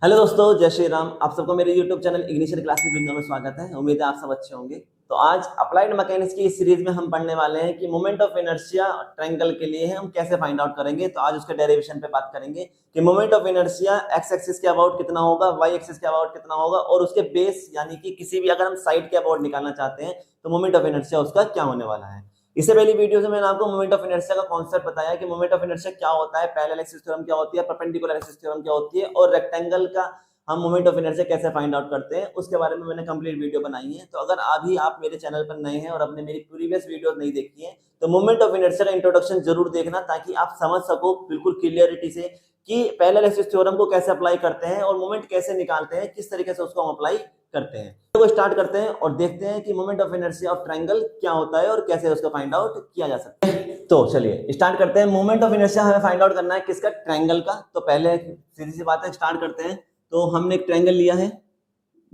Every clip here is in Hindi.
हेलो दोस्तों, जय श्री राम। आप सबको मेरे YouTube channel ignition classes window में स्वागत है। उम्मीद है आप सब अच्छे होंगे। तो आज अप्लाइड मैकेनिक्स की इस सीरीज में हम पढ़ने वाले हैं कि मोमेंट ऑफ इनर्शिया ट्रायंगल के लिए हम कैसे फाइंड आउट करेंगे। तो आज उसके डेरिवेशन पे बात करेंगे कि moment of inertia x axis के अबाउट कितना होगा, वाई एक्सिस के अबाउट कितना होगा, और उसके बेस यानी कि किसी भी अगर हम साइड के अबाउट निकालना चाहते हैं तो मोमेंट ऑफ इनर्शिया उसका क्या होने वाला है। इससे पहली वीडियो में मैंने आपको मोमेंट ऑफ इनर्शिया का कॉन्सेप्ट बताया कि मोमेंट ऑफ इनर्शिया क्या होता है, पैरेलल एक्सिस थ्योरम क्या होती है, परपेंडिकुलर एक्सिस थ्योरम क्या होती है, और रेक्टेंगल का हम मोमेंट ऑफ इनर्शिया कैसे फाइंड आउट करते हैं उसके बारे में मैंने कंप्लीट वीडियो बनाई है। तो अगर अभी आप मेरे चैनल पर नए हैं और आपने मेरी प्रीवियस वीडियो नहीं देखी है तो मोमेंट ऑफ इनर्शिया का इंट्रोडक्शन जरूर देखना, ताकि आप समझ सको बिल्कुल क्लियरिटी से कि पैरेलल एक्सिस थ्योरम को कैसे अप्लाई करते हैं और मोमेंट कैसे निकालते हैं, किस तरीके से उसको हम अप्लाई करते हैं। तो स्टार्ट करते हैं और देखते हैं कि moment of inertia of triangle क्या होता है और कैसे उसका फाइंड आउट किया जा सकता है। तो चलिए स्टार्ट करते हैं। मोमेंट ऑफ इनर्शिया हमें फाइंड आउट करना है किसका, ट्रायंगल का। तो पहले सीधी सी बात है, स्टार्ट करते हैं। तो हमने एक ट्रायंगल लिया है,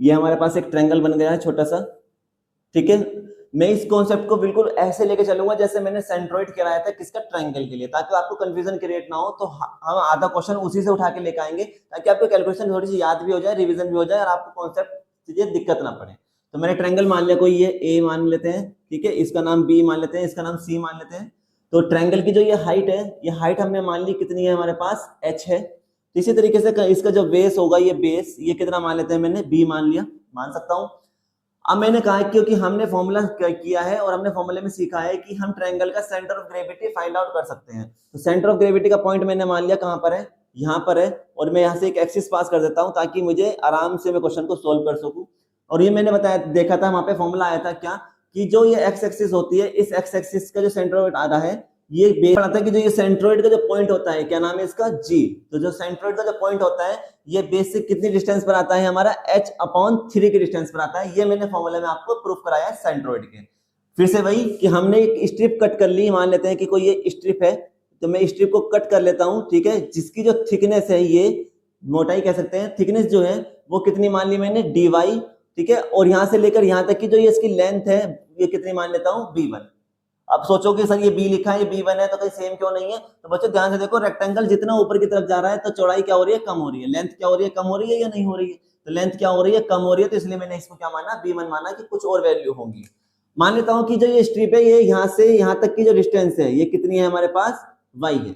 ये हमारे पास एक ट्रायंगल बन गया है छोटा सा, ठीक है। मैं इस कॉन्सेप्ट को बिल्कुल ऐसे लेके चलूंगा जैसे मैंने सेंट्रोइड कराया था किसका, ट्रायंगल के लिए, ताकि आपको कंफ्यूजन क्रिएट ना हो। तो हम आधा क्वेश्चन उसी से उठा के लेके आएंगे ताकि आपको कैलकुलेशन थोड़ी सी याद भी हो जाए, रिवीजन भी हो जाए और आपको कॉन्सेप्ट चीजें दिक्कत ना पड़े। तो मैंने ट्रायंगल मान लिया, कोई ये ए मान लेते हैं, ठीक है, इसका नाम बी मान लेते हैं, इसका नाम सी मान लेते हैं। तो ट्रायंगल की जो ये हाइट है, ये हाइट हमने मान ली कितनी है, हमारे पास एच है। तो इसी तरीके से इसका जो बेस होगा, ये बेस ये कितना मान लेते हैं, मैंने बी मान लिया, मान सकता हूं। अब मैंने कहा क्योंकि हमने फॉर्मूला किया है और हमने फॉर्मूले में सीखा है कि हम ट्रायंगल का centre of gravity find out कर सकते हैं। तो सेंटर ऑफ ग्रेविटी का पॉइंट मैंने मान लिया कहां पर है, यहाँ पर है, और मैं यहाँ से एक एक्सिस पास कर देता हूं ताकि मुझे आराम से मैं क्वेश्चन को सोल्व कर सकूं। और ये मैंने बताया, देखा था वहां पे फॉर्मूला आया था क्या, कि जो ये एक्स एक्सिस होती है, इस एक्स एक्सिस का जो सेंटर ऑफ आधा है, ये बेस आता है कि जो ये सेंट्रोइड का जो पॉइंट होता है, क्या नाम है इसका, जी। तो जो सेंट्रोइड का जो पॉइंट होता है, ये बेस से कितनी डिस्टेंस पर आता है, हमारा h/3 की डिस्टेंस पर आता है। ये मैंने फॉर्मूले में आपको प्रूफ कराया है सेंट्रोइड के। फिर से वही कि हमने एक स्ट्रिप कट कर ली, मान लेते हैं कि कोई ये स्ट्रिप है, तो मैं स्ट्रिप को कट कर लेता हूं, ठीक है, जिसकी जो थिकनेस है, ये मोटाई कह सकते हैं, थिकनेस जो है वो कितनी मान ली मैंने, dy, ठीक है। और यहां से लेकर यहां तक की जो ये इसकी लेंथ है, ये कितनी मान लेता हूं, b1। अब सोचो कि सर ये बी लिखा है, ये बी1 है, तो कहीं सेम क्यों नहीं है। तो बच्चों ध्यान से देखो, रेक्टेंगल जितना ऊपर की तरफ जा रहा है तो चौड़ाई क्या हो रही है, कम हो रही है, लेंथ क्या हो रही है, कम हो रही है या नहीं हो रही है। तो लेंथ क्या हो रही है, कम हो रही है, तो इसलिए मैंने इसको क्या माना, b1 माना, कि कुछ और वैल्यू होंगी। मान लेता हूं कि जो ये स्ट्रिप है, ये यहां से यहां तक की जो डिस्टेंस है, ये कितनी है हमारे पास, y है,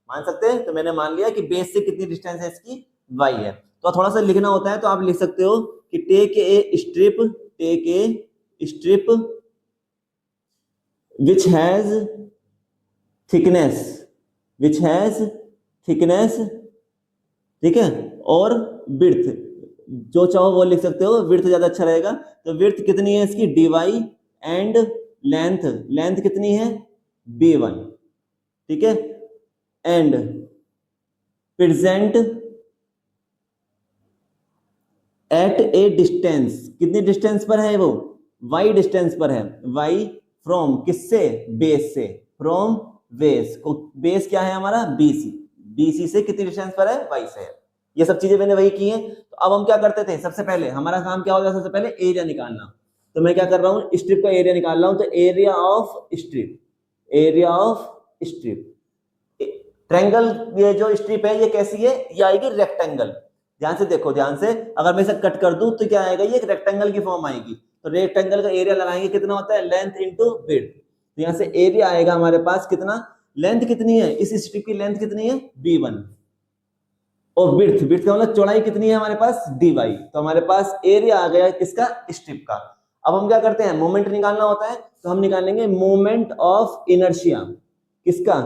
मान सकते हैं। तो मैंने मान लिया कि बेस से कितनी डिस्टेंस है इसकी, y है। तो थोड़ा सा लिखना होता है, तो आप लिख सकते हो कि take a strip which has thickness, ठीक है, और width, जो चाहो वो लिख सकते हो, width ज्यादा अच्छा रहेगा। तो width कितनी है इसकी, dy, एंड लेंथ कितनी है, b1, ठीक है, and present at A distance, कितनी डिस्टेंस पर है वो, y डिस्टेंस पर है, y फ्रॉम किससे, बेस से, फ्रॉम बेस को, बेस क्या है हमारा, BC से कितनी डिस्टेंस पर है, y से है। ये सब चीजें मैंने वही की हैं। तो अब हम क्या करते थे, सबसे पहले हमारा काम क्या होता है, सबसे पहले एरिया निकालना। तो मैं क्या कर रहा हूँ, स्ट्रिप का एरिया निकाल रहा हूँ। तो एरिया ऑफ स्ट्रिप, ट्रायंगल, ये जो स्ट्रिप है ये कैसी है, ये आएगी रेक्टेंगल। ध्यान से देखो, ध्यान से, अगर मैं इसे कट कर दूं तो क्या आएगा, ये एक रेक्टेंगल की फॉर्म आएगी। तो रेक्टेंगल का एरिया लगाएंगे, कितना होता है, लेंथ इंटू विड्थ। तो यहाँ से एरिया आएगा हमारे पास कितना, लेंथ कितनी है, इस स्ट्रिप की लेंथ कितनी है, b1, और विड्थ का मतलब चौड़ाई कितनी है हमारे पास, dy। तो हमारे पास एरिया आ गया किसका, स्ट्रिप का। अब हम क्या करते हैं, मोमेंट निकालना होता है, तो हम निकालेंगे मोमेंट ऑफ इनर्शिया, किसका,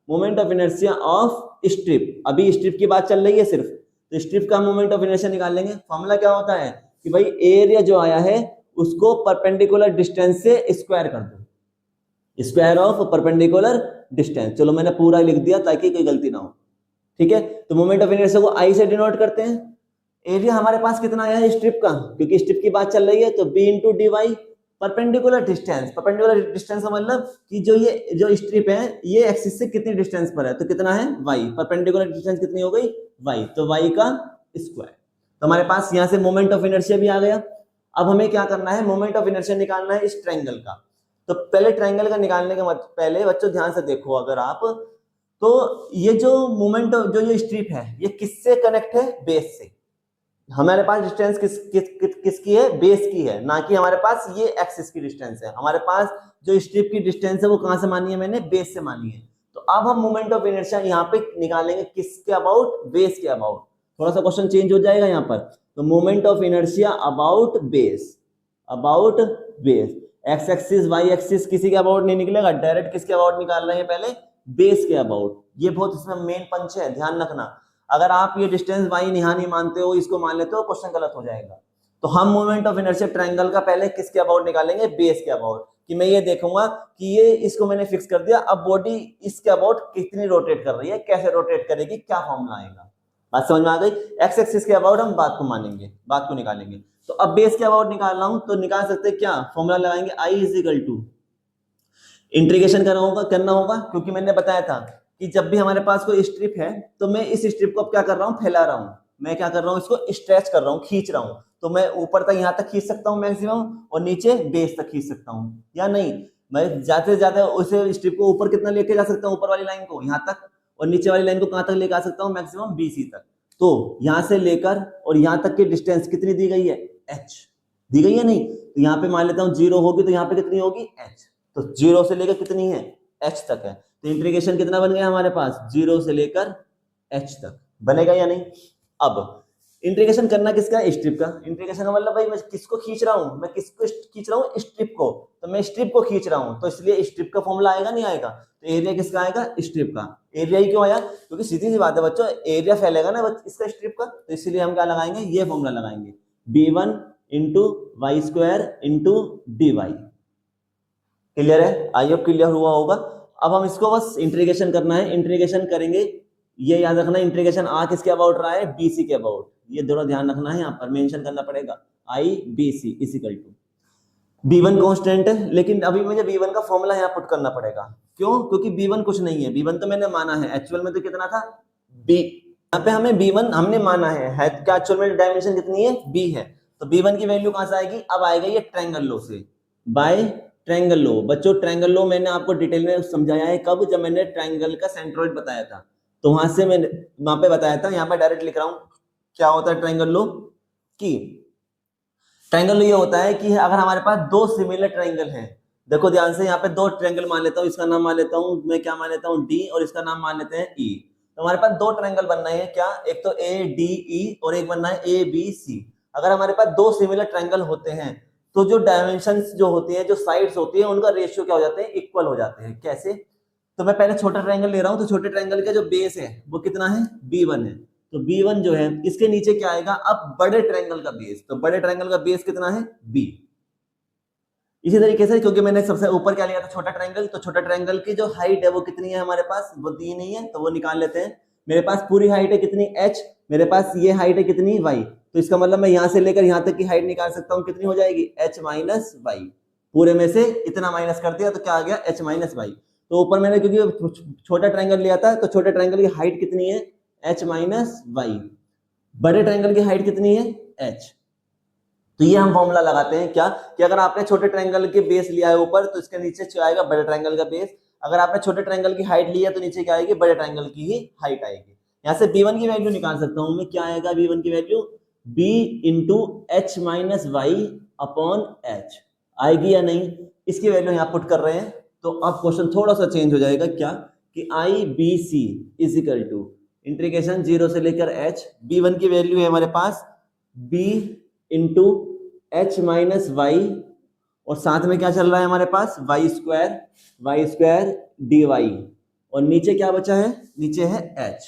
moment of inertia of strip. अभी स्ट्रिप की बात चल रही है सिर्फ, तो स्ट्रिप का मोमेंट ऑफ इनर्शिया निकाल लेंगे। फॉर्मूला क्या होता है कि भाई एरिया जो आया है उसको परपेंडिकुलर डिस्टेंस से स्क्वायर कर दो, स्क्वायर ऑफ परपेंडिकुलर डिस्टेंस। चलो मैंने पूरा लिख दिया ताकि कोई गलती ना हो, ठीक है। तो मोमेंट ऑफ इनर्शिया को आई से डिनोट करते हैं। एरिया हमारे पास कितना आया है स्ट्रिप का, क्योंकि स्ट्रिप की बात चल रही है, तो b into D Y, perpendicular distance का मतलब कि जो स्ट्रिप है ये एक्सिस से कितनी डिस्टेंस पर है, तो कितना है, y, परपेंडिकुलर डिस्टेंस कितनी हो गई, y, तो y का स्क्वायर। तो हमारे पास यहां से मोमेंट ऑफ इनर्शिया भी आ गया। अब हमें क्या करना है, मोमेंट ऑफ इनर्शिया निकालना है इस ट्रायंगल का। तो पहले ट्रायंगल का निकालने के पहले बच्चों ध्यान से देखो, अगर आप, तो ये जो मोमेंट जो ये स्ट्रिप है ये किससे कनेक्ट है, बेस से। हमारे पास डिस्टेंस किसकी है, बेस की है, ना कि हमारे पास ये एक्सिस की डिस्टेंस है। हमारे पास जो स्ट्रिप की डिस्टेंस है वो कहां से मानी है मैंने, बेस से मानी है। तो अब हम मोमेंट ऑफ इनर्शिया यहाँ पे निकालेंगे किसके अबाउट, बेस के अबाउट। थोड़ा सा क्वेश्चन चेंज हो जाएगा यहाँ पर। तो moment of inertia about base, about base. X axis Y axis किसी के अबाउट नहीं निकलेगा, डायरेक्ट किसके अबाउट निकाल रहे हैं पहले, बेस के अबाउट। ये बहुत इसमें मेन पंच है, ध्यान रखना। अगर आप ये डिस्टेंस वाई यहाँ नहीं मानते हो, इसको मान लेते हो, क्वेश्चन गलत हो जाएगा। तो हम मोमेंट ऑफ इनर्शिया ट्रायंगल का पहले किसके अबाउट निकालेंगे, बेस के अबाउट। कि मैं ये देखूंगा कि ये इसको मैंने फिक्स कर दिया, अब बॉडी इसके अबाउट कितनी रोटेट कर रही है, कैसे रोटेट करेगी, क्या फॉर्मूला आएगा। बात समझ में आ गई। एक्स एक्सिस के अबाउट हम बात को मानेंगे, बात को निकालेंगे। तो अब बेस के अबाउट निकाल रहा हूं, तो निकाल सकते हैं क्या, फॉर्मूला लगाएंगे I is equal to, integration करना होगा क्योंकि मैंने बताया था कि जब भी हमारे पास कोई स्ट्रिप है तो मैं इस स्ट्रिप को अब क्या कर रहा हूं, फैला रहा हूं। मैं क्या कर रहा हूं, इसको स्ट्रेच कर रहा हूं, खींच रहा हूं। तो मैं ऊपर तक यहां तक खींच सकता हूं मैक्सिमम, और नीचे बेस तक खींच सकता हूं, या नहीं। मैं ज्यादा से ज्यादा उसे स्ट्रिप को ऊपर कितना लेके जा सकता हूं, ऊपर वाली लाइन को यहां तक, और नीचे वाली लाइन को कहां तक लेके आ सकता हूं, मैक्सिमम BC तक। तो यहां से लेकर और यहां तक की डिस्टेंस कितनी दी गई है, h दी गई है नहीं। तो यहाँ पे मान लेता हूं 0 होगी, तो यहाँ पे कितनी होगी, h। तो 0 से लेकर कितनी है, h तक है। तो इंटीग्रेशन कितना बन गया हमारे पास, 0 से लेकर h तक बनेगा या नहीं। अब इंटीग्रेशन करना किसका, स्ट्रिप का। इंटीग्रेशन का मतलब भाई मैं किसको खींच रहा हूं, मैं किसको खींच रहा हूं, स्ट्रिप को। तो मैं स्ट्रिप को खींच रहा हूं, तो इसलिए स्ट्रिप का फॉर्मूला आएगा, नहीं आएगा। तो एरिया किसका आएगा, स्ट्रिप का। एरिया ही क्यों आया, क्योंकि सीधी सी बात है बच्चों, एरिया फैलेगा ना इसका स्ट्रिप का, तो इसलिए हम क्या लगाएंगे, ये फॉर्मूला लगाएंगे, B1 into Y square into DY। Clear है, आई होप क्लियर हुआ होगा। अब हम इसको बस इंटीग्रेशन करना है, इंटीग्रेशन करेंगे। ये याद रखना, इंटीग्रेशन आ किसके अबाउट रहा है, BC के अबाउट। ये दोनों ध्यान रखना है, यहाँ पर मेंशन करना पड़ेगा, IBC is equal to B1 constant है, लेकिन अभी मुझे B1 का फॉर्मूला यहाँ पुट करना पड़ेगा। क्यों, क्योंकि B1 कुछ नहीं है, B1 तो मैंने माना है, एक्चुअल में तो कितना था, B। यहाँ पे हमें B1 हमने माना है क्या, एक्चुअल में डायमेंशन कितनी है, B है। तो B1 की वैल्यू कहां से आएगी, अब आएगा ये ट्रायंगल लॉ से, बाय ट्रायंगल लॉ। बच्चों ट्रायंगल लॉ मैंने आपको डिटेल में समझाया है, कब, जब मैंने ट्रायंगल का सेंट्रोइड बताया था। तो वहां से मैंने वहां पे बताया था, यहाँ पे डायरेक्ट लिख रहा हूं। क्या होता है ट्रायंगल लॉ की, ट्रायंगल लॉ ये होता है कि अगर हमारे पास दो सिमिलर ट्रायंगल हैं, देखो ध्यान से, यहाँ पे दो ट्रायंगल मान लेता हूँ, इसका नाम मान लेता हूँ मैं, क्या मान लेता हूँ, D, और इसका नाम मान लेते हैं E। तो हमारे पास दो ट्रायंगल बनना है, क्या, एक तो ADE और एक बनना है ABC। अगर हमारे पास दो सिमिलर ट्रायंगल होते हैं तो जो डायमेंशंस जो होती है, जो साइड्स होती है, उनका रेशियो क्या हो जाते हैं, इक्वल हो जाते हैं। कैसे, तो मैं पहले छोटा ट्रायंगल ले रहा हूं, तो छोटे ट्रायंगल का जो बेस है वो कितना है, B1 है। तो B1 जो है इसके नीचे क्या आएगा, अब बड़े ट्रायंगल का बेस। तो बड़े ट्रायंगल का बेस कितना है, B। इसी तरीके से, क्योंकि मैंने सबसे ऊपर क्या लिया था, छोटा ट्रायंगल, तो छोटा ट्रायंगल की जो हाइट है वो कितनी है हमारे पास, वो दी नहीं है, तो वो निकाल लेते हैं। मेरे पास पूरी हाइट है कितनी, h, मेरे पास ये हाइट है कितनी, y। तो इसका मतलब मैं यहां से लेकर यहां तक की हाइट निकाल सकता हूं, कितनी हो जाएगी, h माइनस y। पूरे में से इतना माइनस कर दिया तो क्या आ गया, h माइनस y। तो ऊपर मैंने क्योंकि छोटा ट्रायंगल लिया था, तो छोटे ट्रायंगल की हाइट कितनी है, h माइनस y। बड़े ट्रायंगल की हाइट कितनी है, h। तो ये हम फॉर्मूला लगाते हैं क्या, कि अगर आपने छोटे ट्रायंगल के बेस लिया है ऊपर, तो इसके नीचे आएगा बड़े ट्रायंगल का बेस। अगर आपने छोटे ट्रायंगल की हाइट ली है तो नीचे क्या आएगी, बड़े ट्रायंगल की ही हाइट आएगी। यहाँ से B1 की वैल्यू निकाल सकता हूं मैं, क्या आएगा B1 की value, B into H minus Y upon H आएगी या नहीं। इसकी वैल्यू यहाँ पुट कर रहे हैं। तो अब क्वेश्चन थोड़ा सा चेंज हो जाएगा, क्या, कि IBC is equal to integration 0 से लेकर H। B1 की वैल्यू है हमारे पास B into H minus Y, और साथ में क्या चल रहा है हमारे पास, वाई स्क्वायर DY, और नीचे क्या बचा है, नीचे है H।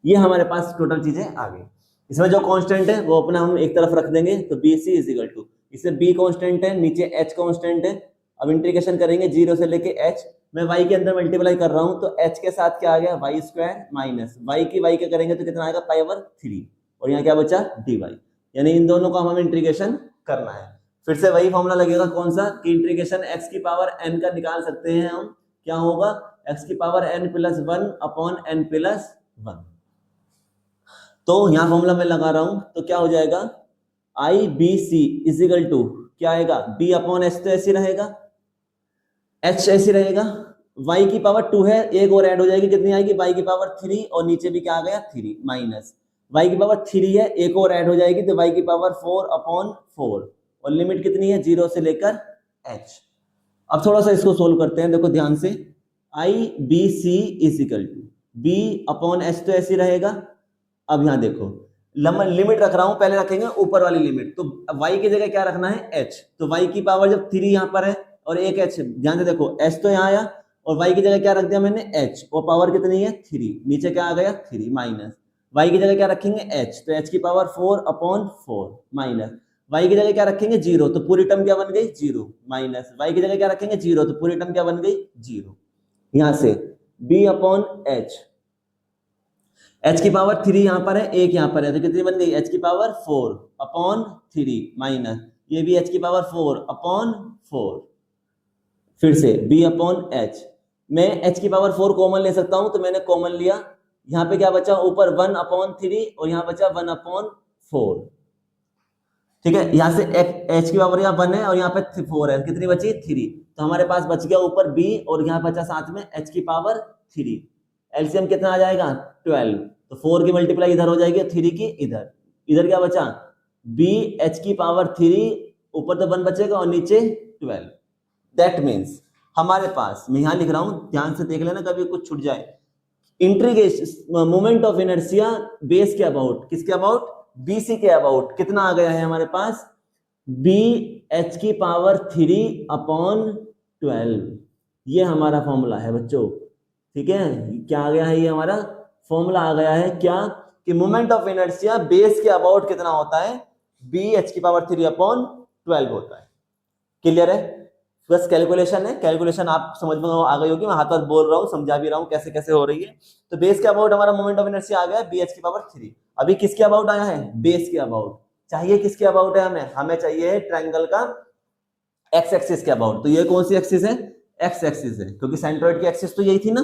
ये हमारे पास टोटल चीजें आ गई। इसमें जो कांस्टेंट है वो अपना हम एक तरफ रख देंगे, तो BC इज इक्वल टू, इसमें B कांस्टेंट है, नीचे H कांस्टेंट है। अब इंटीग्रेशन करेंगे 0 से लेके H, मैं y के अंदर मल्टीप्लाई कर रहा हूं, तो H के साथ क्या आ गया, वाई स्क्वायर माइनस y की y का करेंगे तो कितना आएगा, π/3, और यहाँ क्या बचा, DY। यानी इन दोनों का हमें इंटीग्रेशन करना है। फिर से वही फॉर्मूला लगेगा, कौन सा, कि इंटीग्रेशन x की पावर n का निकाल सकते हैं हम। क्या होगा, x की power n plus 1 upon n plus 1। तो यहां फॉर्मूला मैं लगा रहा हूं, तो क्या हो जाएगा, IBC इज इक्वल टू क्या आएगा, B अपॉन H, तो ऐसे रहेगा, H ऐसे रहेगा, y की पावर 2 है, एक और ऐड हो जाएगी, कितनी आएगी, y की पावर 3, और नीचे भी क्या आ गया, 3 माइनस y की पावर 3 है, एक और ऐड हो जाएगी तो y की पावर 4/4, और लिमिट कितनी है 0 से लेकर h। अब थोड़ा सा इसको सोल्व करते हैं, देखो ध्यान से, I B C is equal to B upon H, तो ऐसे रहेगा। अब यहाँ देखो लिमिट रख रहा हूं, पहले रखेंगे ऊपर वाली लिमिट, तो y की जगह क्या रखना है h, तो y की पावर जब 3 यहाँ पर है और एक h, ध्यान से देखो h तो यहाँ आया और y की जगह क्या रख दिया मैंने h, और पावर कितनी है 3, नीचे क्या आ गया 3 माइनस, y की जगह क्या रखेंगे h, तो h की पावर 4/4 माइनस, y की जगह क्या रखेंगे 0, तो पूरी टर्म क्या बन गई 0, माइनस y की जगह क्या रखेंगे 0, तो पूरी टर्म क्या बन गई 0। यहां से b अपॉन h, h की पावर 3 यहाँ पर है, एक यहाँ पर है, तो कितनी बन गई h की पावर 4/3 माइनस ये भी h की पावर 4/4, फिर से b अपॉन h, मैं h की पावर 4 कॉमन ले सकता हूं, तो मैंने कॉमन लिया, यहाँ पे क्या बचा ऊपर 1/3 और यहाँ बचा 1/4, ठीक है। यहाँ से h की पावर यहाँ 1 है और यहाँ पे 4 है, कितनी बची 3, तो हमारे पास बच गया ऊपर b और यहाँ बचा साथ में h की पावर 3, एलसीएम कितना आ जाएगा 12, तो 4 की मल्टीप्लाई इधर हो जाएगी, 3 की इधर, इधर क्या बचा b h की पावर 3, ऊपर तो 1 बचेगा और नीचे 12। दैट मीन्स हमारे पास, मैं यहाँ लिख रहा हूँ, ध्यान से देख लेना कभी कुछ छूट जाए, integration moment of inertia base के अबाउट, किसके अबाउट BC के अबाउट, कितना आ गया है हमारे पास b h की पावर 3/12, ये हमारा फॉर्मूला है बच्चों, ठीक है। क्या आ गया है, ये हमारा फॉर्मूला आ गया है क्या, कि मोमेंट ऑफ इनर्शिया बेस के अबाउट कितना होता है, b h की पावर 3/12 होता है। क्लियर है, बस कैलकुलेशन है, कैलकुलेशन आप समझ में आ गई होगी, मैं हाथ हाथ बोल रहा हूँ, समझा भी रहा हूँ कैसे कैसे हो रही है। तो बेस के अबाउट हमारा मोमेंट ऑफ इनर्शिया आ गया है b h की पावर 3, अभी किसके अबाउट आया है बेस के अबाउट, चाहिए किसके अबाउट है हमें, हमें चाहिए ट्रायंगल का एक्स एक्सिस के अबाउट, तो ये कौन सी एक्सिस है एक्स एक्सिस है, क्योंकि सेंट्रोइड की एक्सिस तो यही थी ना,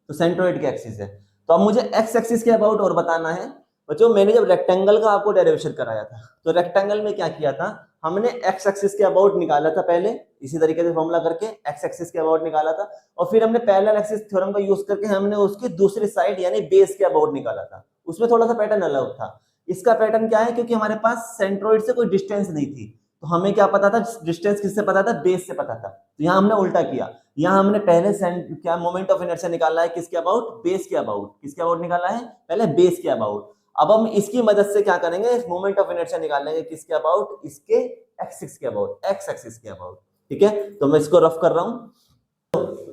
तो सेंट्रोइड की एक्सिस है। तो अब मुझे एक्स एक्सिस के अबाउट और बताना है बच्चों, मैंने जब रेक्टेंगल का आपको डेरिवेशन कराया था, तो रेक्टेंगल में क्या किया था, हमने एक्स एक्सिस के अबाउट निकाला था पहले, इसी तरीके से फॉर्मूला करके एक्स एक्सिस के अबाउट निकाला था, और फिर हमने पैरेलल एक्सिस थ्योरम का यूज करके हमने उसकी दूसरी साइड यानी बेस के अबाउट निकाला था, उसमें थोड़ा सा पैटर्न अलग था। इसका पैटर्न क्या है, क्योंकि हमारे पास सेंट्रोइड से कोई डिस्टेंस नहीं थी, तो हमें क्या पता था, डिस्टेंस किससे पता था, बेस से पता था, तो यहाँ हमने उल्टा किया, यहाँ हमने पहले क्या मोमेंट ऑफ इनर्शिया निकाला है किसके अबाउट, बेस के अबाउट, किसके अबाउट निकाला है पहले बेस के अबाउट। अब हम इसकी मदद से क्या करेंगे, मोमेंट ऑफ इनर्शिया निकालेंगे किसके अबाउट, इसके एक्सिस के अबाउट, एक्स एक्सिस के अबाउट, ठीक है। तो मैं इसको रफ कर रहा हूँ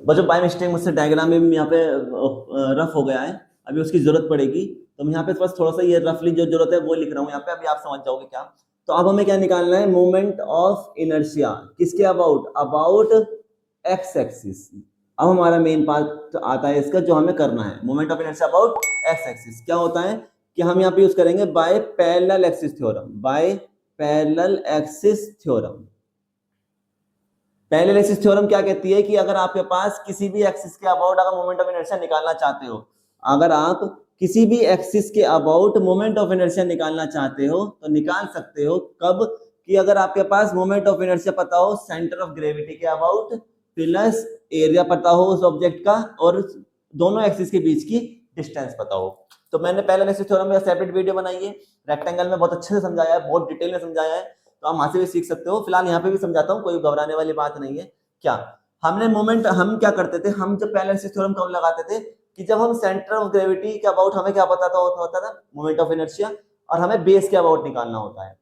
बच्चों, बाय मिस्टेक मुझसे डायग्राम में यहाँ पे रफ हो गया है, अभी उसकी जरूरत पड़ेगी, तो मैं यहाँ पे बस थोड़ा सा ये रफली जो जरूरत है वो लिख रहा हूँ यहाँ पे, अभी आप समझ जाओगे क्या। तो अब हमें क्या निकालना है, मोमेंट ऑफ इनर्शिया किसके अबाउट, अबाउट एक्स एक्सिस। अब हमारा मेन पार्ट आता है इसका, जो हमें करना है moment of inertia about X axis, क्या होता है कि हम यहाँ पे यूज करेंगे by parallel axis theorem, by parallel axis theorem. Parallel axis theorem क्या कहती है कि अगर आपके पास किसी भी एक्सिस के अबाउट अगर मोमेंट ऑफ इनर्शिया निकालना चाहते हो, अगर आप किसी भी एक्सिस के अबाउट मोमेंट ऑफ इनर्शिया निकालना चाहते हो तो निकाल सकते हो, कब, कि अगर आपके पास मोमेंट ऑफ इनर्शिया पता हो सेंटर ऑफ ग्रेविटी के अबाउट प्लस एरिया पता हो उस ऑब्जेक्ट का, और दोनों एक्सिस के बीच की डिस्टेंस पता हो। तो मैंने पैरेलल एक्सिस थ्योरम में सेपरेट वीडियो बनाई है, रेक्टेंगल में बहुत अच्छे से समझाया है, बहुत डिटेल में समझाया है, तो आप वहां से भी सीख सकते हो। फिलहाल यहाँ पे भी समझाता हूँ, कोई घबराने वाली बात नहीं है। क्या हमने मोमेंट, हम क्या करते थे, हम जब पैरेलल एक्सिस थ्योरम कब लगाते थे, कि जब हम सेंटर ऑफ ग्रेविटी के अबाउट हमें क्या पता होता था मोमेंट ऑफ इनर्शिया, और हमें बेस के अबाउट निकालना होता है।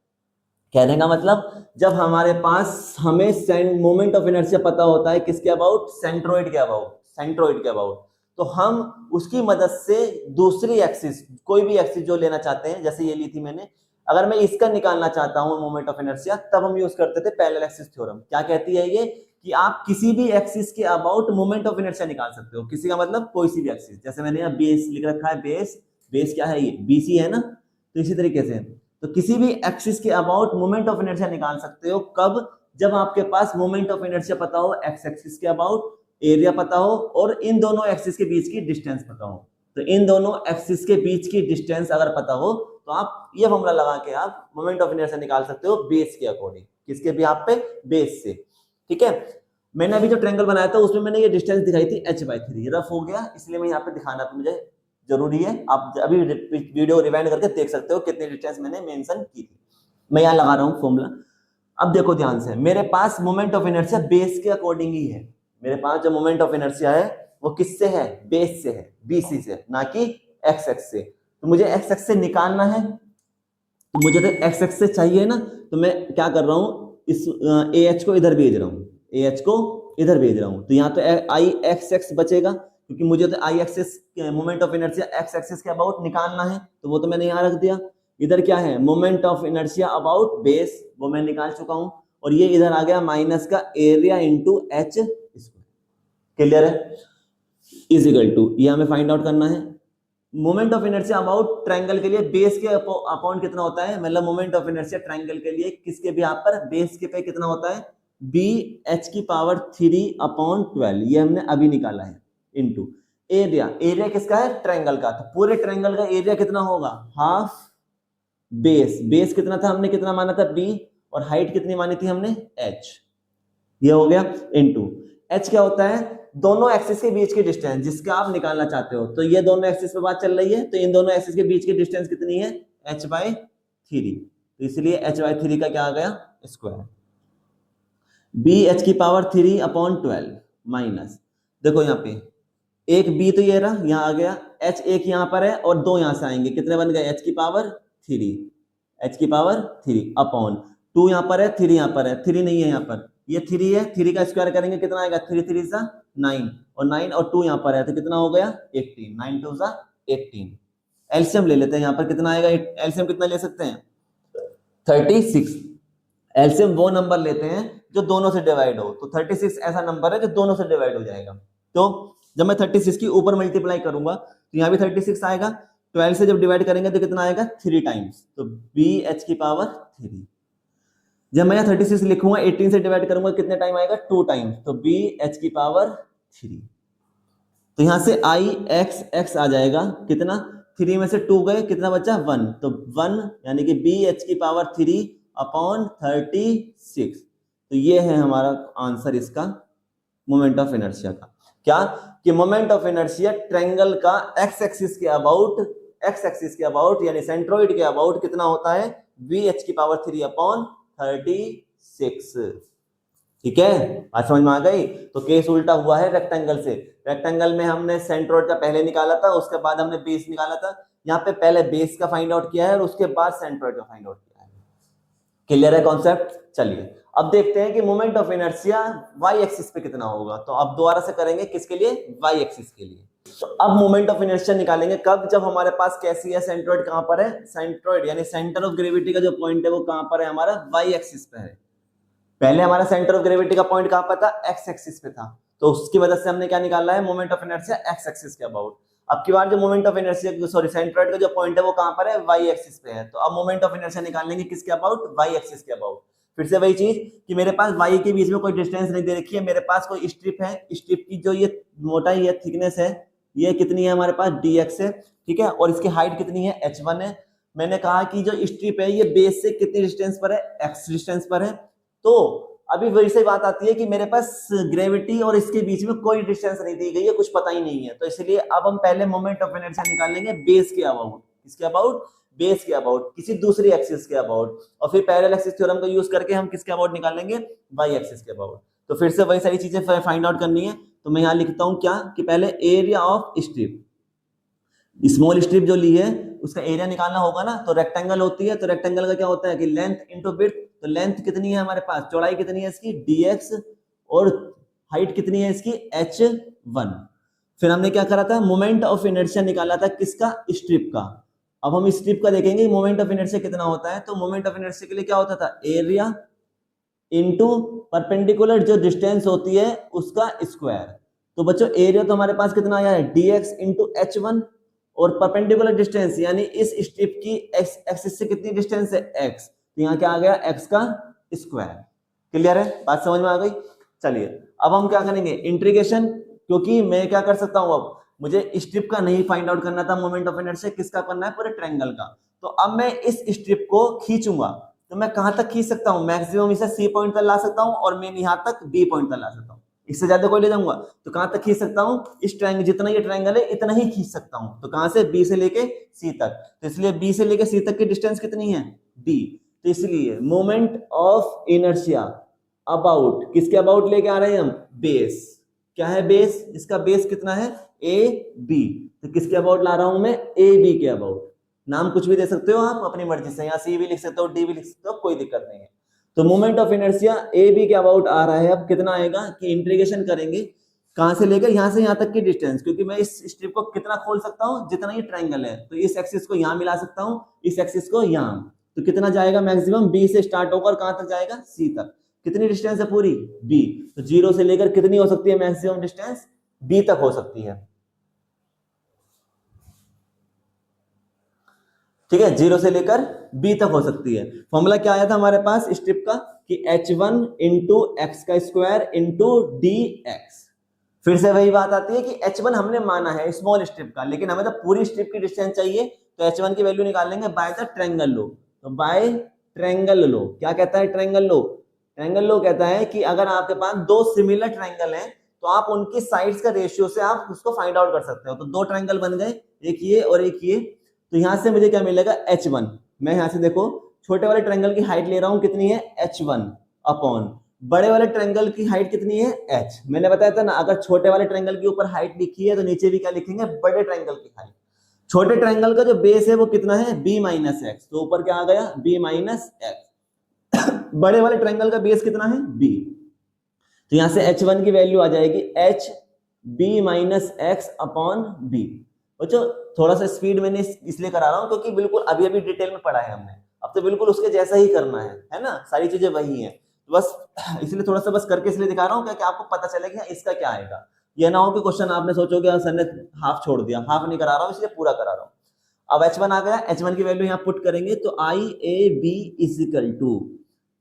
कहने का मतलब, जब हमारे पास हमें मोमेंट ऑफ इनर्शिया पता होता है किसके अबाउट, सेंट्रोइड के अबाउट, सेंट्रोइड के अबाउट, तो हम उसकी मदद से दूसरी एक्सिस, कोई भी एक्सिस जो लेना चाहते हैं, जैसे ये ली थी मैंने, अगर मैं इसका निकालना चाहता हूं मोमेंट ऑफ इनर्शिया, तब हम यूज करते थे पैरेलल एक्सिस थ्योरम। क्या कहती है ये, कि आप किसी भी एक्सिस के अबाउट मोमेंट ऑफ इनर्शिया निकाल सकते हो, किसी का मतलब कोई सी भी एक्सिस, जैसे मैंने यहाँ बेस लिख रखा है, बेस, बेस क्या है ये BC है ना, तो इसी तरीके से तो किसी भी एक्सिस के अबाउट मोमेंट ऑफ इनर्शिया निकाल सकते हो, कब, जब आपके पास मोमेंट ऑफ इनर्शिया पता हो एक्स एक्सिस के अबाउट, एरिया पता हो, और इन दोनों एक्सिस के बीच की डिस्टेंस पता हो। तो इन दोनों एक्सिस के बीच की डिस्टेंस अगर पता हो, तो आप ये फॉर्मूला लगा के आप मोमेंट ऑफ इनर्शिया निकाल सकते हो बेस के अकॉर्डिंग, किसके भी आप पे, बेस से, ठीक है। मैंने अभी जो ट्रायंगल बनाया था उसमें मैंने ये डिस्टेंस दिखाई थी h/3, रफ हो गया इसलिए मैं यहाँ पे दिखाना मुझे जरूरी है, आप अभी वीडियो रिवाइंड करके देख सकते हो कितनी डिस्टेंस मैंने मेंशन की थी। मैं यहाँ लगा रहा हूँ फॉर्मूला। अब देखो ध्यान से, मेरे पास मोमेंट ऑफ इनर्शिया बेस के अकॉर्डिंग ही है। मेरे पास जो मोमेंट ऑफ इनर्शिया है वो किससे है, बेस से है, बीसी से, ना कि एक्स एक्स से। तो मुझे एक्स एक्स से निकालना है, तो मुझे तो एक्स एक्स से चाहिए ना, तो मैं क्या कर रहा हूँ, इस ए एच को इधर भेज रहा हूँ, ए एच को इधर भेज रहा हूँ। तो यहाँ तो आई एक्स एक्स बचेगा, क्योंकि मुझे तो I axis moment of inertia x axis के अबाउट निकालना है, तो वो तो मैंने यहाँ रख दिया। इधर क्या है, moment of inertia about base, वो मैं निकाल चुका हूँ। और ये इधर आ गया माइनस का area into H square. Clear है, इज इक्वल टू, ये हमें फाइंड आउट करना है moment of inertia about triangle के लिए बेस के अपॉन कितना होता है, मतलब मोमेंट ऑफ इनर्शिया ट्रायंगल के लिए किसके भी यहाँ पर बेस के पे कितना होता है, बी एच की पावर 3 अपॉन 12, ये हमने अभी निकाला है, इनटू एरिया। एरिया किसका है, ट्रायंगल का, तो पूरे ट्रायंगल का एरिया कितना होगा, हाफ बेस। बेस कितना था, हमने कितना माना था, बी, और हाइट कितनी मानी थी हमने, एच। ये हो गया इनटू एच क्या होता है, दोनों एक्सिस के बीच की डिस्टेंस जिसका आप निकालना चाहते हो। तो ये दोनों एक्सिस पे बात चल रही है, तो इन दोनों एक्सिस के बीच की डिस्टेंस कितनी है, h/3। तो इसलिए h/3 का क्या आ गया, स्क्वायर। बी एच की पावर 3 अपॉन 12 माइनस, देखो यहाँ पे एक b तो ये रहा, यहाँ आ गया h, एक यहाँ पर है और दो यहाँ से आएंगे, कितने बन गए, h की पावर 3, h की पावर 3 अपॉन 2 यहाँ पर है, 3 यहाँ पर है, 3 नहीं है यहाँ पर, ये 3 है, 3 का स्क्वायर करेंगे कितना आएगा, 3 3 सा 9, और 9 और 2 यहाँ पर है, तो कितना हो गया 18, 9 2 सा 18। एलसीएम ले लेते हैं, यहाँ पर कितना आएगा, एलसीएम कितना ले सकते हैं, 36। एलसीएम वो नंबर लेते हैं जो दोनों से डिवाइड हो, तो 36 ऐसा नंबर है जो दोनों से डिवाइड हो जाएगा। तो जब मैं 36 की ऊपर मल्टीप्लाई करूंगा तो यहाँ भी 36 आएगा, 12 से जब डिवाइड करेंगे तो कितना आएगा, 3 टाइम्स, तो बी एच की पावर 3। जब मैं 36 लिखूंगा 18 से डिवाइड करूंगा कितने टाइम आएगा, 2 टाइम्स, तो बी एच की पावर 3। तो यहां से आई एक्स एक्स आ जाएगा, कितना, 3 में से 2 गए, कितना बचा 1, तो 1 यानी कि बी एच की पावर 3 अपॉन 36। तो ये है हमारा आंसर इसका मोमेंट ऑफ इनर्शिया का। क्या कि मोमेंट ऑफ इनर्शिया ट्रायंगल का एक्स एक्सिस के अबाउट यानी सेंट्रोइड के अबाउट कितना होता है, बी एच की पावर 3 अपॉन 36। ठीक है, बात समझ में आ गई। तो केस उल्टा हुआ है रेक्टेंगल से। रेक्टेंगल में हमने सेंट्रोइड का पहले निकाला था, उसके बाद हमने बेस निकाला था। यहाँ पे पहले बेस का फाइंड आउट किया है और उसके बाद सेंट्रोइड का फाइंड आउट किया है। क्लियर है कॉन्सेप्ट। चलिए अब देखते हैं कि moment of inertia Y axis पे कितना होगा। तो अब दोबारा से करेंगे, किसके लिए, वाई एक्सिस के लिए। तो अब मोमेंट ऑफ इनर्शिया निकालेंगे कब, जब हमारे पास कैसी है, सेंट्रोइड कहां पर है, सेंट्रोइड यानी सेंटर ऑफ ग्रेविटी का जो पॉइंट है वो कहां पर है, हमारा वाई एक्सिस पे है। पहले हमारा सेंटर ऑफ ग्रेविटी का पॉइंट कहां पर था, एक्स एक्सिस पे था, तो उसकी वजह से हमने क्या निकाला है, moment of inertia x axis के अबाउट। अब की बार जो मोमेंट ऑफ इनर्शिया सेंट्रोइड का जो पॉइंट है वो कहां पर है, वाई एक्सिस पे है। तो अब मोमेंट ऑफ इनर्शिया निकालेंगे किसके अबाउट, वाई एक्सिस के अबाउट। फिर से वही चीज कि मेरे पास वाई के बीच में कोई डिस्टेंस नहीं दे रखी है, मेरे पास कोई स्ट्रिप है, स्ट्रिप की जो ये मोटाई है, थिकनेस है, ये कितनी है हमारे पास, dx है, ठीक है, और इसकी हाइट कितनी है, h1 है। मैंने कहा कि जो स्ट्रिप है ये बेस से कितनी डिस्टेंस पर है, x डिस्टेंस पर है। तो अभी वही से बात आती है कि मेरे पास ग्रेविटी और इसके बीच में कोई डिस्टेंस नहीं दी गई है, कुछ पता ही नहीं है। तो इसलिए अब हम पहले मोमेंट ऑफ इनर्शिया निकालेंगे बेस के अबाउट, किसके अबाउट, बेस के अबाउट, किसी दूसरी एक्सिस के अबाउट, और फिर पैरेलल एक्सिस थ्योरम का यूज करके हम किसके अबाउट निकालेंगे, वाई एक्सिस के अबाउट। तो फिर से वही सारी चीजें फाइंड आउट करनी है। तो मैं यहाँ लिखता हूँ क्या, कि पहले area of strip, small strip जो ली है उसका एरिया निकालना होगा ना। तो रेक्टेंगल होती है, तो रेक्टेंगल का क्या होता है कि लेंथ इंटू विड्थ। तो लेंथ कितनी है हमारे पास, चौड़ाई कितनी है इसकी, dx, और हाइट कितनी है इसकी, h1। फिर हमने क्या करा था, मोमेंट ऑफ इनर्शिया निकाला था किसका, स्ट्रिप का। अब हम स्ट्रिप का देखेंगे मोमेंट ऑफ इनर्शिया कितना होता है। तो मोमेंट ऑफ इनर्शिया के लिए क्या होता था, एरिया इंटू परपेंडिकुलर जो डिस्टेंस होती है उसका स्क्वायर। तो बच्चों एरिया तो हमारे पास कितना आया है, dx इंटू h1, और परपेंडिकुलर डिस्टेंस यानी इस स्ट्रिप की एक्सिस से कितनी डिस्टेंस है, x, तो यहाँ क्या आ गया, x का स्क्वायर। क्लियर है, बात समझ में आ गई। चलिए अब हम क्या करेंगे, इंटीग्रेशन, क्योंकि मैं क्या कर सकता हूं, अब मुझे स्ट्रिप का नहीं फाइंड आउट करना था मोमेंट ऑफ इनर्शिया, किसका करना है, पूरे ट्रायंगल का। तो अब मैं इस स्ट्रिप को खींचूंगा, तो मैं कहां तक खींच सकता हूं, मैक्सिमम इसे सी पॉइंट तक ला सकता हूं और मैं यहां तक बी पॉइंट तक ला सकता हूं। इससे ज्यादा कोई ले जाऊंगा तो कहां तक खींच सकता हूं, इस ट्रायंगल, जितना ये ट्रायंगल है इतना ही खींच सकता हूं। तो कहां से, बी से लेके सी तक। तो इसलिए बी से लेके सी तक की डिस्टेंस कितनी है, डी। तो इसलिए मोमेंट ऑफ इनर्शिया अबाउट, किसके अबाउट लेके आ रहे हैं हम, बेस। क्या है बेस, इसका बेस कितना है, ए बी। तो किसके अबाउट ला रहा हूं मैं, ए बी के अबाउट। नाम कुछ भी दे सकते हो आप अपनी मर्जी से, यहाँ सी भी लिख सकते हो, डी भी लिख सकते हो, कोई दिक्कत नहीं है। तो moment of inertia A B के अबाउट आ रहा है। अब कितना आएगा कि इंटीग्रेशन करेंगे कहां से लेकर यहां से यहां तक की डिस्टेंस, क्योंकि मैं इस स्ट्रिप को कितना खोल सकता हूं, जितना ये ट्रायंगल है। तो इस एक्सिस को यहां मिला सकता हूं, इस एक्सिस को यहां। तो कितना जाएगा मैक्सिमम, बी से स्टार्ट होकर कहां तक जाएगा, सी तक। कितनी डिस्टेंस है पूरी, बी। तो जीरो से लेकर कितनी हो सकती है मैक्सिमम डिस्टेंस, बी तक हो सकती है। ठीक है, जीरो से लेकर बी तक हो सकती है। फॉर्मूला क्या आया था हमारे पास स्ट्रिप का, कि h1 इंटू एक्स का स्क्वायर इंटू डी एक्स। फिर से वही बात आती है कि h1 हमने माना है स्मॉल स्ट्रिप का, लेकिन हमें तो पूरी स्ट्रिप की डिस्टेंस चाहिए। तो h1 की वैल्यू निकाल लेंगे बाय द ट्रायंगल लो। तो बाय ट्रायंगल लो, क्या कहता है ट्रायंगल लो, ट्रायंगल लो कहता है कि अगर आपके पास दो सिमिलर ट्रायंगल हैं तो आप उनकी साइड्स का रेशियो से आप उसको फाइंड आउट कर सकते हो। तो दो ट्रायंगल बन गए, एक ये और एक ये। तो यहां से मुझे क्या मिलेगा, h1। मैं यहां से देखो छोटे वाले ट्रायंगल की हाइट ले रहा हूं, कितनी है, h1 अपॉन बड़े वाले ट्रायंगल की हाइट कितनी है, h। मैंने बताया था ना, अगर छोटे वाले ट्रायंगल के ऊपर हाइट लिखी है तो नीचे भी क्या लिखेंगे, बड़े ट्रायंगल की हाइट। छोटे ट्रायंगल का जो बेस है वो कितना है, b माइनस एक्स। तो ऊपर क्या आ गया, b माइनस एक्स। बड़े वाले ट्रायंगल का बेस कितना है, b। तो यहां से h1 की वैल्यू आ जाएगी h b minus X upon B. बच्चों थोड़ा सा स्पीड मैंने इसलिए करा रहा हूं क्योंकि बिल्कुल अभी अभी डिटेल में पढ़ा है हमने, अब तो बिल्कुल उसके जैसा ही करना है ना, सारी चीजें वही हैं। तो बस इसलिए थोड़ा सा बस करके इसलिए दिखा रहा हूं कि आपको पता चले कि इसका क्या आएगा। यह ना हो कि क्वेश्चन आपने सोचोगे सर ने हाफ छोड़ दिया, हाफ नहीं करा रहा हूं, इसलिए पूरा करा रहा हूं। अब h1 आ गया, h1 की वैल्यू यहाँ पुट करेंगे तो I A B is equal to,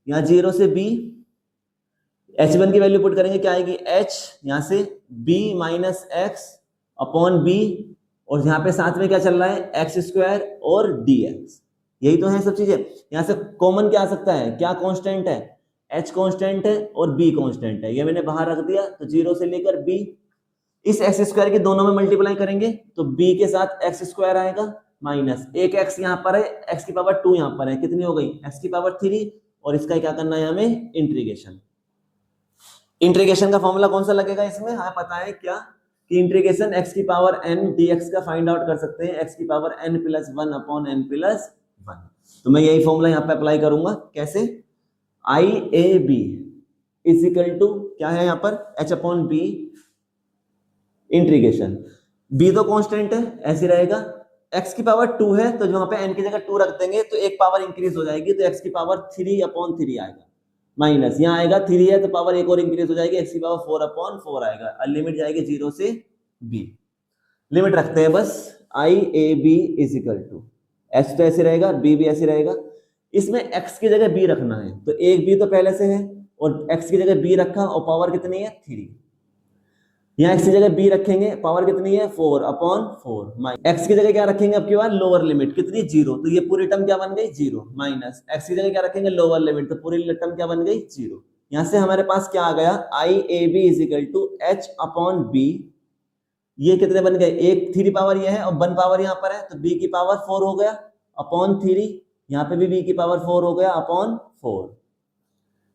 यहाँ 0 से b, h1 की वैल्यू पुट करेंगे क्या आएगी, h, यहाँ से b minus X upon B, और यहाँ पे साथ में क्या चल रहा है, एक्स स्क्वायर और dx। यही तो है सब चीजें। यहाँ से कॉमन क्या आ सकता है, क्या कांस्टेंट है, h कांस्टेंट है और b कांस्टेंट है, ये मैंने बाहर रख दिया। तो 0 से लेकर b, इस एक्स स्क्वायर के दोनों में मल्टीप्लाई करेंगे तो b के साथ एक्स स्क्वायर आएगा माइनस एक एक्स यहाँ पर है, एक्स की पावर 2 यहाँ पर है, कितनी हो गई, एक्स की पावर 3। और इसका क्या करना है हमें, इंटीग्रेशन। इंटीग्रेशन का फॉर्मूला कौन सा लगेगा इसमें, हमें पता है क्या, कि इंटीग्रेशन x की पावर n dx का फाइंड आउट कर सकते हैं, x की power n plus 1 upon n plus 1। तो मैं यही फॉर्मूला यहाँ पे अप्लाई करूंगा, कैसे, I A B is equal to क्या है यहाँ पर, h upon B integration, b तो कांस्टेंट है ऐसे रहेगा, x की पावर 2 है तो वहां पे n की जगह 2 रख देंगे तो एक पावर इंक्रीज हो जाएगी, तो x की पावर 3 अपॉन 3 आएगा, माइनस यहाँ आएगा 3 है तो पावर एक और इंक्रीज हो जाएगी, x की पावर 4 अपॉन 4 आएगा, और लिमिट जाएगी 0 से b। लिमिट रखते हैं बस, I A B is equal to, H तो ऐसे रहेगा, बी भी ऐसे रहेगा। इसमें x की जगह b रखना है, तो एक b तो पहले से है और x की जगह b रखा और पावर कितनी है 3। यहाँ x की जगह b रखेंगे, पावर कितनी है 4 अपॉन 4, x की जगह क्या रखेंगे अब की बार, लोअर लिमिट कितनी 0, तो ये पूरी टर्म क्या बन गई 0, माइनस x की जगह क्या रखेंगे लोअर लिमिट, तो पूरी टर्म क्या बन गई 0। यहाँ से हमारे पास क्या आ गया, I A B is equal to H upon B, ये कितने बन गए, एक 3 पावर ये है और 1 पावर यहाँ पर है, तो b की पावर 4 हो गया अपॉन 3, यहाँ पे भी b की पावर 4 हो गया अपॉन 4।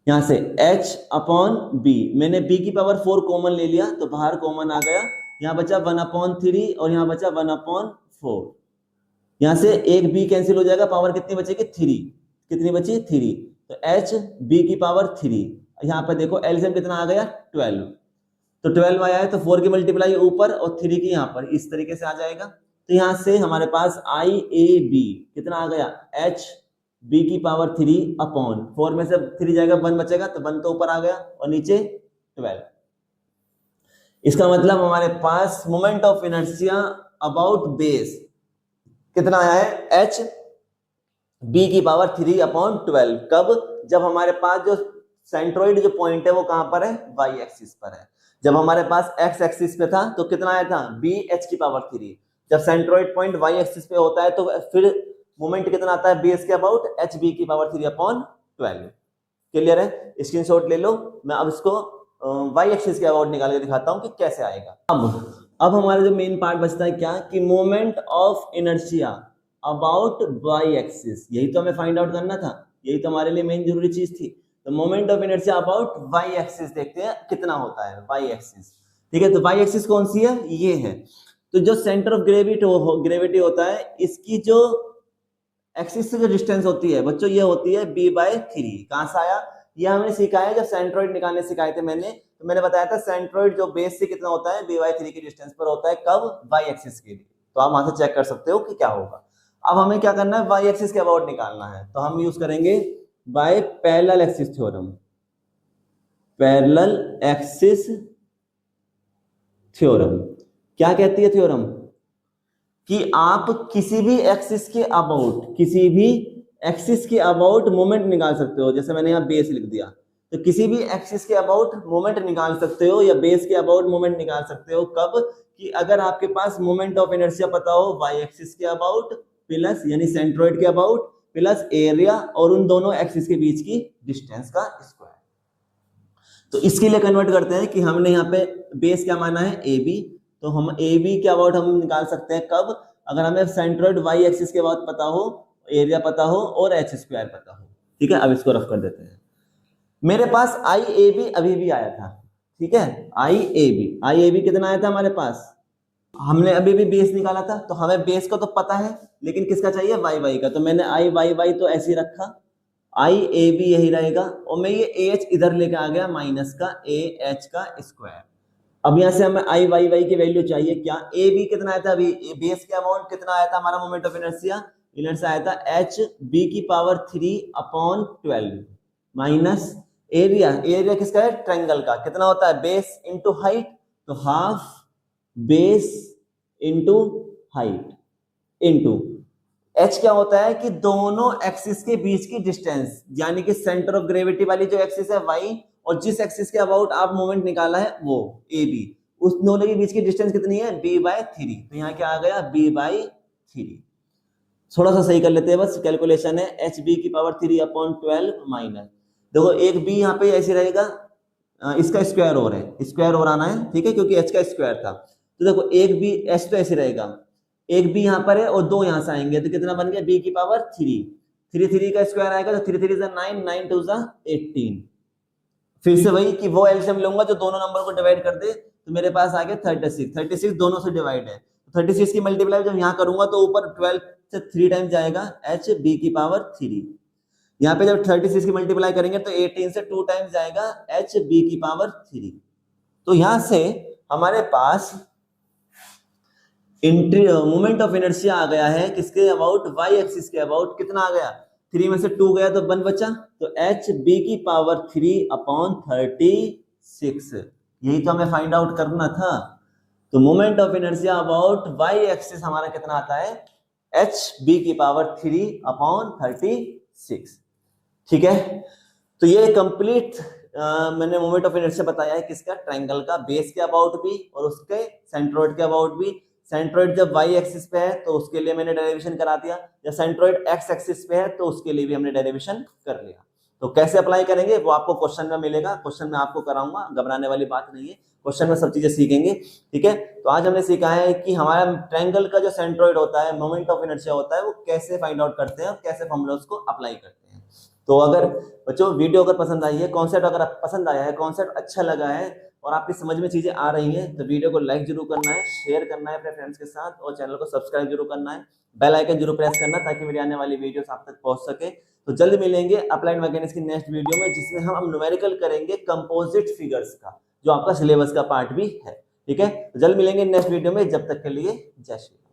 यहां से h अपॉन बी, मैंने b की पावर 4 कॉमन ले लिया तो बाहर कॉमन आ गया, यहाँ बचा 1 अपॉन 3 और यहाँ बचा 1 अपॉन 4। यहां से एक b कैंसिल हो जाएगा, पावर कितनी बचेगी 3, कितनी बची 3, तो h b की पावर 3। यहाँ पर देखो एलसीएम कितना आ गया 12, तो 12 आया है तो 4 की मल्टीप्लाई ऊपर और 3 की यहाँ पर, इस तरीके से आ जाएगा। तो यहाँ से हमारे पास आई ए बी कितना आ गया, h b की पावर 3 अपॉन 4 में से 3 जाएगा 1 बचेगा, तो 1 तो ऊपर आ गया और नीचे 12। इसका मतलब हमारे पास moment of inertia about base कितना आया है, h b की पावर 3 अपॉन 12। कब, जब हमारे पास जो सेंट्रोइड जो पॉइंट है वो कहां पर है, y एक्सिस पर है। जब हमारे पास x एक्सिस पे था तो कितना आया था, b h की पावर 3। जब सेंट्रोइड पॉइंट y एक्सिस पे होता है तो फिर मोमेंट कितना आता है बेस के अबाउट, एच बी की पावर 3 अपॉन 12। क्लियर है, स्क्रीनशॉट ले लो। मैं अब इसको वाई एक्सिस के अबाउट निकाल के दिखाता हूं कि कैसे आएगा। अब हमारा जो मेन पार्ट बचता है क्या, कि moment of inertia about Y axis, यही तो हमें फाइंड आउट करना था, यही तो हमारे लिए मेन जरूरी चीज थी। तो moment of inertia about Y axis देखते हैं कितना होता है, वाई एक्सिस। ठीक है, तो वाई एक्सिस कौन सी है, ये है। तो जो सेंटर ऑफ ग्रेविटी होता है, इसकी जो एक्सिस से जो डिस्टेंस होती है बच्चों, ये होती है b/3। कहां से आया, ये हमने सीखा है जब सेंट्रोइड निकालने सिखाए थे मैंने, तो मैंने बताया था सेंट्रोइड जो बेस से कितना होता है, b/3 की डिस्टेंस पर होता है, कब, वाई एक्सिस के लिए। तो आप वहां से चेक कर सकते हो कि क्या होगा। अब हमें क्या करना है, वाई एक्सिस के अबाउट निकालना है, तो हम यूज करेंगे by parallel axis theorem. Parallel axis theorem क्या कहती है थ्योरम, कि आप किसी भी एक्सिस के अबाउट मोमेंट निकाल सकते हो। जैसे मैंने यहाँ बेस लिख दिया, तो किसी भी एक्सिस के अबाउट मोमेंट निकाल सकते हो, या बेस के अबाउट मोमेंट निकाल सकते हो। कब, कि अगर आपके पास मोमेंट ऑफ इनर्शिया पता हो वाई एक्सिस के अबाउट प्लस यानी सेंट्रोइड के अबाउट प्लस एरिया और उन दोनों एक्सिस के बीच की डिस्टेंस का स्क्वायर। तो इसके लिए कन्वर्ट करते हैं कि हमने यहाँ पे बेस क्या माना है, ए बी, तो हम ए बी के अबाउट हम निकाल सकते हैं कब, अगर हमें सेंट्रोइड वाई एक्सिस के अबाउट पता हो, एरिया पता हो और एच स्क्वायर पता हो। ठीक है, अब इसको रफ कर देते हैं। मेरे पास आई ए बी अभी भी आया था, ठीक है, आई ए बी कितना आया था हमारे पास, हमने अभी भी बेस निकाला था, तो हमें बेस का तो पता है, लेकिन किसका चाहिए, वाई वाई का। तो मैंने आई वाई वाई तो ऐसे ही रखा, आई ए बी यही रहेगा, और मैं ये ए एच इधर लेके आ गया माइनस का ए एच का स्क्वायर। अब यहां से हमें आई वाई वाई की वैल्यू चाहिए क्या, ए बी कितना आया था, अभी बेस के अमाउंट कितना आया था हमारा मोमेंट ऑफ इनर्शिया आया था एच बी की पावर 3/12 माइनस एरिया किसका है, ट्रायंगल का, कितना होता है, बेस इंटू हाइट, तो half base into height into H क्या होता है, कि दोनों एक्सिस के बीच की डिस्टेंस, यानी कि सेंटर ऑफ ग्रेविटी वाली जो एक्सिस है वाई, और जिस एक्सिस के अबाउट आप मोमेंट निकाला है वो ए बी, उस दोनों के बीच की डिस्टेंस कितनी है, b/3। तो यहाँ क्या आ गया, b/3। थोड़ा सा सही कर लेते हैं, बस कैलकुलेशन है, एच बी की पावर 3/12 माइनस, देखो एक b यहाँ पे ऐसे रहेगा, इसका स्क्वायर और है, स्क्वायर और आना है, ठीक है, क्योंकि h का स्क्वायर था। तो देखो एक b, h तो ऐसे रहेगा, एक b यहाँ पर है और दो यहाँ से आएंगे, तो कितना बन गया, b की पावर 3 का स्क्वायर आएगा, तो 3 3 is 9, 9 2 is 18। फिर से वही कि वो एलसीएम लूंगा जो दोनों नंबर को डिवाइड कर दे, तो मेरे पास आ गया 36 दोनों से डिवाइड है, 36 की मल्टीप्लाई जब यहाँ करूंगा तो ऊपर 12 से 3 टाइम्स जाएगा, एच बी की पावर 3। यहाँ पे जब 36 की मल्टीप्लाई करेंगे तो 18 से 2 टाइम्स जाएगा, एच बी की पावर 3। तो यहां से हमारे पास मोमेंट ऑफ इनर्शिया आ गया है किसके अबाउट, वाई एक्सिस के अबाउट, कितना आ गया, 3 में से 2 गया तो 1 बचा, तो एच बी की पावर 3/36, यही तो हमें फाइंड आउट करना था। तो moment of inertia about Y axis हमारा कितना आता है, एच बी की पावर 3/36। ठीक है, तो ये कंप्लीट मैंने मोमेंट ऑफ इनर्शिया बताया है किसका, ट्रायंगल का, बेस के अबाउट भी और उसके सेंट्रोइड के अबाउट भी। सेंट्रोइड जब वाई एक्सिस पे है तो उसके लिए मैंने डेरिवेशन करा दिया, जब सेंट्रोइड एक्स एक्सिस पे है तो उसके लिए भी हमने डेरिवेशन कर लिया। तो कैसे अप्लाई करेंगे वो आपको क्वेश्चन में मिलेगा, क्वेश्चन में आपको कराऊंगा, घबराने वाली बात नहीं है, क्वेश्चन में सब चीजें सीखेंगे। ठीक है, तो आज हमने सीखा है कि हमारा ट्रायंगल का जो सेंट्रोइड होता है, मोमेंट ऑफ इनर्शिया होता है, वो कैसे फाइंड आउट करते हैं और कैसे फॉर्मूलास को अप्लाई करते हैं। तो अगर बच्चों वीडियो अगर पसंद आई है, कॉन्सेप्ट अगर पसंद आया है, कॉन्सेप्ट अच्छा लगा है और आपकी समझ में चीजें आ रही हैं, तो वीडियो को लाइक जरूर करना है, शेयर करना है अपने फ्रेंड्स के साथ, और चैनल को सब्सक्राइब जरूर करना है, बेल आइकन जरूर प्रेस करना ताकि मेरी आने वाली वीडियोस आप तक पहुंच सके। तो जल्द मिलेंगे अप्लाइड मैकेनिक्स की नेक्स्ट वीडियो में, जिसमें हम न्यूमेरिकल करेंगे कंपोजिट फिगर्स का, जो आपका सिलेबस का पार्ट भी है। ठीक है, तो जल्द मिलेंगे नेक्स्ट वीडियो में, जब तक के लिए जय श्री राम।